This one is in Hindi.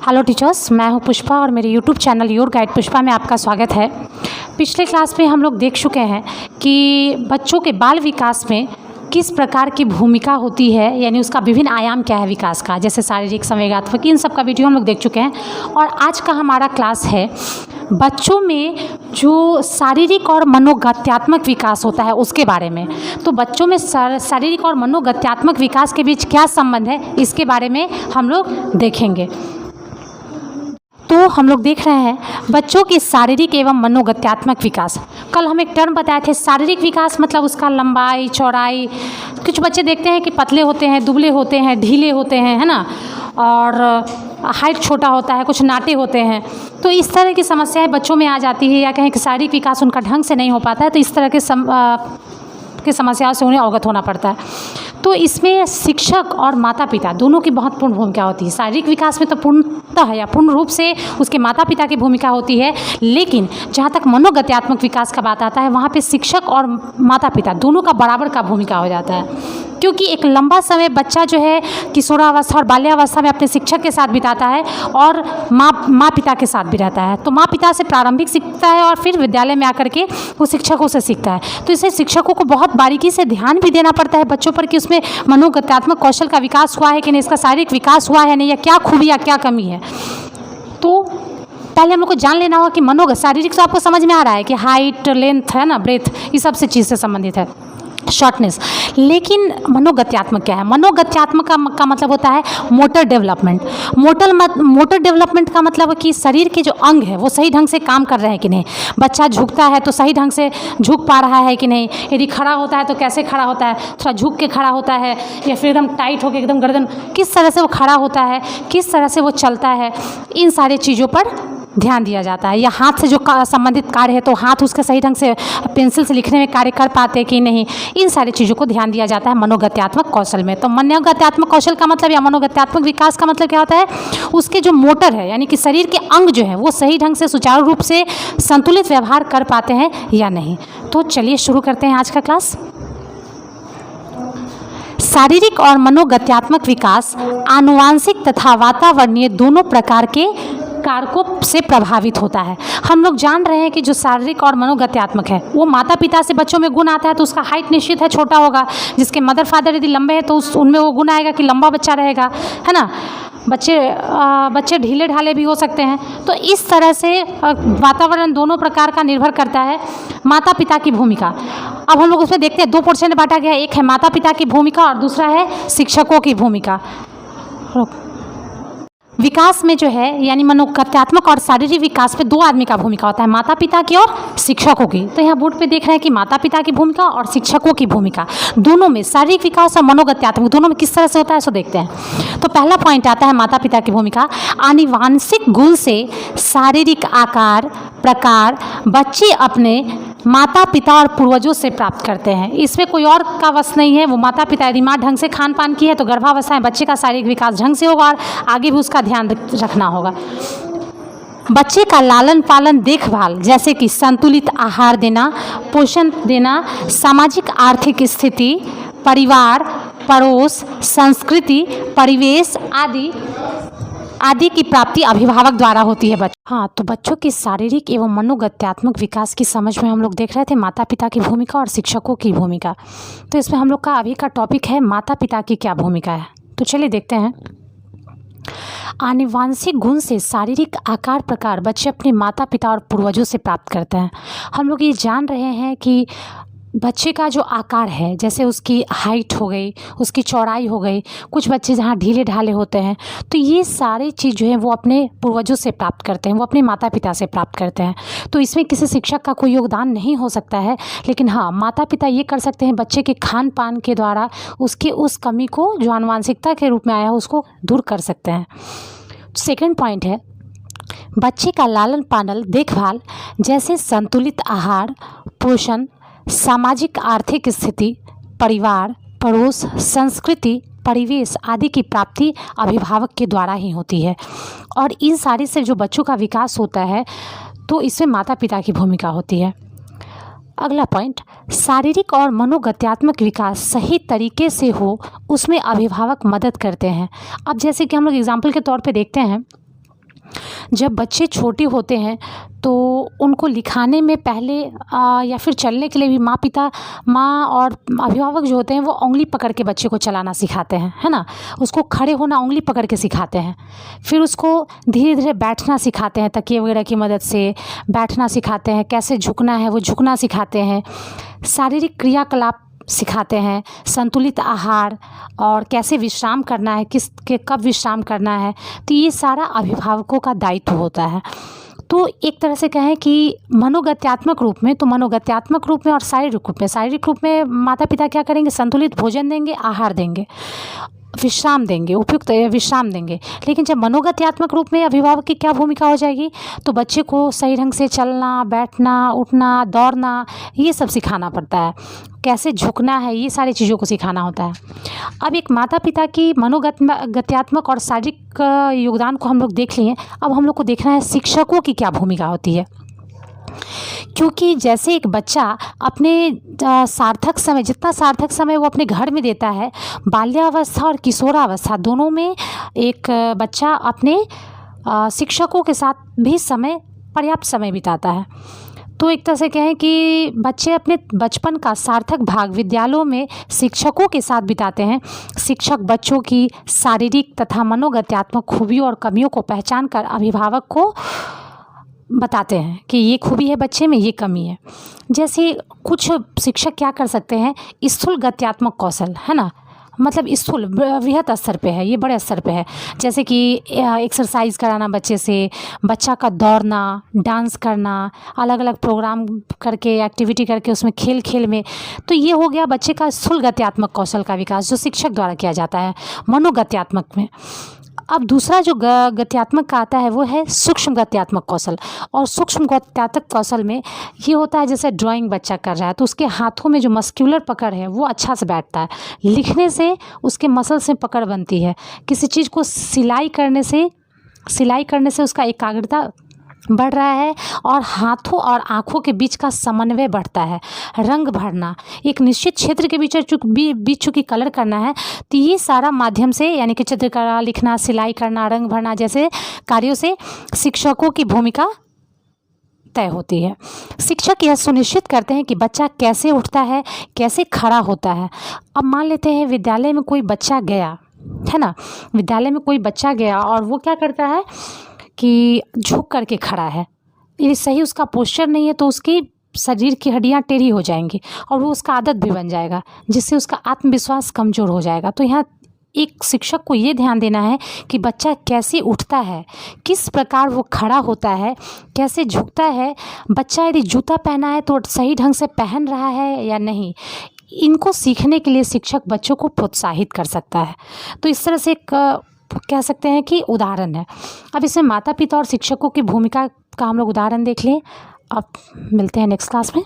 हेलो टीचर्स, मैं हूं पुष्पा और मेरे YouTube channel your guide Pushpa में आपका स्वागत है। पिछले क्लास में हम लोग देख चुके हैं कि बच्चों के बाल विकास में किस प्रकार की भूमिका होती है, यानी उसका विभिन्न आयाम क्या है विकास का, जैसे शारीरिक, संवेगात्मक, इन सब का वीडियो हम लोग देख चुके हैं। और आज का हमारा क्लास है बच्चों में जो शारीरिक और मनोगत्यात्मक विकास होता है उसके बारे में। तो बच्चों में शारीरिक और मनोगत्यात्मक विकास के बीच क्या संबंध है, इसके बारे में हम लोग देखेंगे। तो हम लोग देख रहे हैं बच्चों की शारीरिक एवं मनोगत्यात्मक विकास। कल हम एक टर्म बताए थे, शारीरिक विकास मतलब उसका लंबाई, चौड़ाई। कुछ बच्चे देखते हैं कि पतले होते हैं, दुबले होते हैं, ढीले होते हैं, है ना, और हाइट छोटा होता है, कुछ नाटे होते हैं। तो इस तरह की समस्याएं बच्चों में आ जाती है, या कहें कि शारीरिक विकास उनका ढंग से नहीं हो पाता है, तो इस तरह के समस्याओं से उन्हें अवगत होना पड़ता है। तो इसमें शिक्षक और माता पिता दोनों की महत्वपूर्ण भूमिका होती है। शारीरिक विकास में तो पूर्णतः या पूर्ण रूप से उसके माता पिता की भूमिका होती है, लेकिन जहाँ तक मनोगत्यात्मक विकास का बात आता है वहाँ पे शिक्षक और माता पिता दोनों का बराबर का भूमिका हो जाता है। क्योंकि एक लंबा समय बच्चा जो है किशोरावस्था और बाल्यावस्था में अपने शिक्षक के साथ बिताता है और माँ पिता के साथ भी रहता है। तो माँ पिता से प्रारंभिक सीखता है और फिर विद्यालय में आकर के वो शिक्षकों से सीखता है। तो इसे शिक्षकों को बहुत बारीकी से ध्यान भी देना पड़ता है बच्चों पर कि उसमें मनोगत्यात्मक कौशल का विकास हुआ है कि नहीं, इसका शारीरिक विकास हुआ है नहीं, या क्या खूबी या क्या कमी है। तो पहले हम लोग को जान लेना होगा कि शारीरिक तो आपको समझ में आ रहा है कि हाइट, लेंथ है ना, ब्रेथ, ये सब से चीज़ से संबंधित है, शॉर्टनेस। लेकिन मनोगत्यात्मक क्या है? मनोगत्यात्मक का मतलब होता है मोटर डेवलपमेंट। मोटर डेवलपमेंट का मतलब कि शरीर के जो अंग है वो सही ढंग से काम कर रहे हैं कि नहीं। बच्चा झुकता है तो सही ढंग से झुक पा रहा है कि नहीं, यदि खड़ा होता है तो कैसे खड़ा होता है, थोड़ा झुक के खड़ा होता है या फिर एकदम टाइट होकर एकदम गर्दन, किस तरह से वो खड़ा होता है, किस तरह से वो चलता है, इन सारी चीज़ों पर ध्यान दिया जाता है। या हाथ से जो संबंधित कार्य है तो हाथ उसके सही ढंग से पेंसिल से लिखने में कार्य कर पाते कि नहीं, इन सारी चीज़ों को ध्यान दिया जाता है मनोगत्यात्मक कौशल में। तो मनोगत्यात्मक कौशल का मतलब या मनोगत्यात्मक विकास का मतलब क्या होता है, उसके जो मोटर है यानी कि शरीर के अंग जो है वो सही ढंग से सुचारू रूप से संतुलित व्यवहार कर पाते हैं या नहीं। तो चलिए शुरू करते हैं आज का क्लास। शारीरिक और मनोगत्यात्मक विकास आनुवांशिक तथा वातावरणीय दोनों प्रकार के कारकों से प्रभावित होता है। हम लोग जान रहे हैं कि जो शारीरिक और मनोगत्यात्मक है वो माता पिता से बच्चों में गुण आता है, तो उसका हाइट निश्चित है छोटा होगा। जिसके मदर फादर यदि लंबे हैं तो उनमें वो गुण आएगा कि लंबा बच्चा रहेगा, है ना। बच्चे ढीले ढाले भी हो सकते हैं। तो इस तरह से वातावरण दोनों प्रकार का निर्भर करता है। माता पिता की भूमिका, अब हम लोग उसमें देखते हैं, दो पोर्शन में बांटा गया है, एक है माता पिता की भूमिका और दूसरा है शिक्षकों की भूमिका। विकास में जो है यानी मनोगत्यात्मक और शारीरिक विकास में दो आदमी का भूमिका होता है, माता पिता की और शिक्षकों की। तो यहाँ बोर्ड पे देख रहे हैं कि माता पिता की भूमिका और शिक्षकों की भूमिका दोनों में, शारीरिक विकास और मनोगत्यात्मक दोनों में किस तरह से होता है सो देखते हैं। तो पहला पॉइंट आता है माता पिता की भूमिका। आनुवांशिक गुण से शारीरिक आकार प्रकार बच्चे अपने माता पिता और पूर्वजों से प्राप्त करते हैं। इसमें कोई और का वश नहीं है। वो माता पिता यदि माँ ढंग से खान पान की है तो गर्भावस्था में बच्चे का शारीरिक विकास ढंग से होगा और आगे भी उसका ध्यान रखना होगा। बच्चे का लालन पालन देखभाल जैसे कि संतुलित आहार देना, पोषण देना, सामाजिक आर्थिक स्थिति, परिवार, पड़ोस, संस्कृति, परिवेश आदि की प्राप्ति अभिभावक द्वारा होती है। हाँ, तो बच्चों की शारीरिक एवं मनोगत्यात्मक विकास की समझ में हम लोग देख रहे थे माता पिता की भूमिका और शिक्षकों की भूमिका। तो इसमें हम लोग का अभी का टॉपिक है माता पिता की क्या भूमिका है। तो चलिए देखते हैं। आनुवांशिक गुण से शारीरिक आकार प्रकार बच्चे अपने माता पिता और पूर्वजों से प्राप्त करते हैं। हम लोग ये जान रहे हैं कि बच्चे का जो आकार है, जैसे उसकी हाइट हो गई, उसकी चौड़ाई हो गई, कुछ बच्चे जहाँ ढीले ढाले होते हैं, तो ये सारी चीज़ जो है वो अपने पूर्वजों से प्राप्त करते हैं, वो अपने माता पिता से प्राप्त करते हैं। तो इसमें किसी शिक्षक का कोई योगदान नहीं हो सकता है, लेकिन हाँ, माता पिता ये कर सकते हैं बच्चे के खान पान के द्वारा उसकी उस कमी को जो आनुवांशिकता के रूप में आया है उसको दूर कर सकते हैं। सेकेंड पॉइंट है बच्चे का लालन पालन देखभाल जैसे संतुलित आहार, पोषण, सामाजिक आर्थिक स्थिति, परिवार, पड़ोस, संस्कृति, परिवेश आदि की प्राप्ति अभिभावक के द्वारा ही होती है। और इन सारे से जो बच्चों का विकास होता है तो इसमें माता पिता की भूमिका होती है। अगला पॉइंट, शारीरिक और मनोगत्यात्मक विकास सही तरीके से हो उसमें अभिभावक मदद करते हैं। अब जैसे कि हम लोग एग्जाम्पल के तौर पे देखते हैं जब बच्चे छोटे होते हैं तो उनको लिखाने में पहले या फिर चलने के लिए भी माँ और अभिभावक जो होते हैं वो उंगली पकड़ के बच्चे को चलाना सिखाते हैं, है ना। उसको खड़े होना उंगली पकड़ के सिखाते हैं, फिर उसको धीरे धीरे बैठना सिखाते हैं, तकिए वगैरह की मदद से बैठना सिखाते हैं, कैसे झुकना है वो झुकना सिखाते हैं, शारीरिक क्रियाकलाप सिखाते हैं, संतुलित आहार और कैसे विश्राम करना है, कब विश्राम करना है। तो ये सारा अभिभावकों का दायित्व होता है। तो एक तरह से कहें कि मनोगत्यात्मक रूप में और शारीरिक रूप में माता पिता क्या करेंगे, संतुलित भोजन देंगे, आहार देंगे, विश्राम देंगे, उपयुक्त विश्राम देंगे। लेकिन जब मनोगत्यात्मक रूप में अभिभावक की क्या भूमिका हो जाएगी, तो बच्चे को सही ढंग से चलना, बैठना, उठना, दौड़ना, ये सब सिखाना पड़ता है, कैसे झुकना है, ये सारी चीज़ों को सिखाना होता है। अब एक माता पिता की मनोगत्यात्मक और शारीरिक योगदान को हम लोग देख लिए, अब हम लोग को देखना है शिक्षकों की क्या भूमिका होती है। क्योंकि जैसे एक बच्चा अपने जितना सार्थक समय वो अपने घर में देता है, बाल्यावस्था और किशोरावस्था दोनों में एक बच्चा अपने शिक्षकों के साथ भी पर्याप्त समय बिताता है। तो एक तरह से कहें कि बच्चे अपने बचपन का सार्थक भाग विद्यालयों में शिक्षकों के साथ बिताते हैं। शिक्षक बच्चों की शारीरिक तथा मनोगत्यात्मक खूबियों और कमियों को पहचान कर अभिभावक को बताते हैं कि ये खूबी है बच्चे में, ये कमी है। जैसे कुछ शिक्षक क्या कर सकते हैं, स्थूल गत्यात्मक कौशल, है ना, मतलब स्थूल वृहत स्तर पे है, ये बड़े स्तर पे है। जैसे कि एक्सरसाइज कराना बच्चे से, बच्चा का दौड़ना, डांस करना, अलग अलग प्रोग्राम करके, एक्टिविटी करके, उसमें खेल में। तो ये हो गया बच्चे का स्थूल गत्यात्मक कौशल का विकास, जो शिक्षक द्वारा किया जाता है मनोगत्यात्मक में। अब दूसरा जो गत्यात्मक का आता है वो है सूक्ष्म गत्यात्मक कौशल। और सूक्ष्म गत्यात्मक कौशल में ये होता है, जैसे ड्राइंग बच्चा कर रहा है तो उसके हाथों में जो मस्क्यूलर पकड़ है वो अच्छा से बैठता है, लिखने से उसके मसल से पकड़ बनती है, किसी चीज़ को सिलाई करने से उसका एकाग्रता बढ़ रहा है, और हाथों और आँखों के बीच का समन्वय बढ़ता है, रंग भरना, एक निश्चित क्षेत्र के बीच चूँकि कलर करना है, तो ये सारा माध्यम से, यानी कि चित्रकला, लिखना, सिलाई करना, रंग भरना जैसे कार्यों से शिक्षकों की भूमिका तय होती है। शिक्षक यह सुनिश्चित करते हैं कि बच्चा कैसे उठता है, कैसे खड़ा होता है। अब मान लेते हैं विद्यालय में कोई बच्चा गया, है ना, विद्यालय में कोई बच्चा गया और वो क्या करता है कि झुक करके खड़ा है, ये सही उसका पोस्चर नहीं है, तो उसकी शरीर की हड्डियां टेढ़ी हो जाएंगी और वो उसका आदत भी बन जाएगा, जिससे उसका आत्मविश्वास कमज़ोर हो जाएगा। तो यहाँ एक शिक्षक को ये ध्यान देना है कि बच्चा कैसे उठता है, किस प्रकार वो खड़ा होता है, कैसे झुकता है, बच्चा यदि जूता पहना है तो सही ढंग से पहन रहा है या नहीं। इनको सीखने के लिए शिक्षक बच्चों को प्रोत्साहित कर सकता है। तो इस तरह से एक कह सकते हैं कि उदाहरण है। अब इसमें माता पिता और शिक्षकों की भूमिका का हम लोग उदाहरण देख लें। अब मिलते हैं नेक्स्ट क्लास में।